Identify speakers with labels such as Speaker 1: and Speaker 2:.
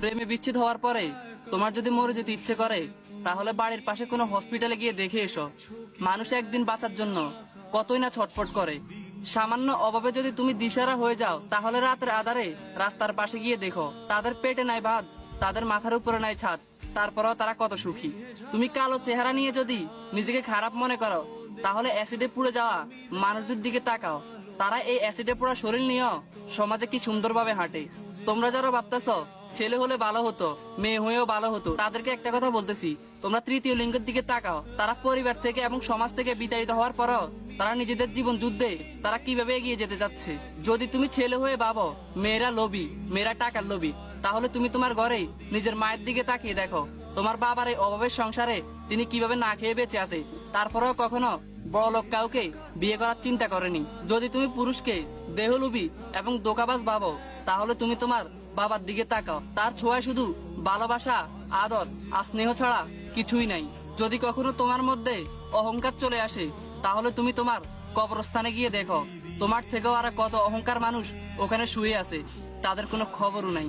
Speaker 1: প্রেমে বিচ্ছেদ হওয়ার পরে তোমার যদি মরে যেতে ইচ্ছে করে, তাহলে বাড়ির পাশে কোনো হসপিটালে গিয়ে দেখে এসো। মানুষ একদিন বাঁচার জন্য কতই না ছটফট করে। সামান্য অভাবে যদি তুমি দিশারা হয়ে যাও, তাহলে রাতের আধারে রাস্তার পাশে গিয়ে দেখো, তাদের পেটে নাই ভাত, তাদের মাথার উপরে নাই ছাদ, তারপরেও তারা কত সুখী। তুমি কালো চেহারা নিয়ে যদি নিজেকে খারাপ মনে করো, তাহলে অ্যাসিডে পুড়ে যাওয়া মানুষদের দিকে তাকাও। তারা এই অ্যাসিডে পোড়া শরীর নিয়েও সমাজে কি সুন্দরভাবে হাঁটে। তোমরা যারা ভাবতেছ ছেলে হলে ভালো হতো, মেয়ে হয়েও ভালো হতো, তাদেরকে একটা কথা বলতেছি, তোমরা তৃতীয় লিঙ্গের দিকে তাকাও। তারা পরিবার থেকে এবং সমাজ থেকে বিতাড়িত হওয়ার পরও তারা নিজেদের জীবন যুদ্ধে তারা কিভাবে এগিয়ে যেতে যাচ্ছে। যদি তুমি ছেলে হয়ে ভাবো মেয়েরা লোভী, মেয়েরা টাকার লোভী, তাহলে তুমি তোমার ঘরেই নিজের মায়ের দিকে তাকিয়ে দেখো। তোমার বাবার এই অভাবের সংসারে তিনি কিভাবে না খেয়ে বেঁচে আছে, তারপরেও কখনো বড় লোক কাউকে বিয়ে করার চিন্তা করেনি। যদি তুমি পুরুষকে দেহলোভী এবং দোকাবাজ ভাবো, তাহলে তুমি তোমার বাবার দিকে তাকাও। তার ছোঁয়ায় শুধু ভালোবাসা, আদর আর স্নেহ ছাড়া কিছুই নাই। যদি কখনো তোমার মধ্যে অহংকার চলে আসে, তাহলে তুমি তোমার কবরস্থানে গিয়ে দেখো, তোমার থেকেও আর কত অহংকার মানুষ ওখানে শুয়ে আছে, তাদের কোনো খবরও নাই।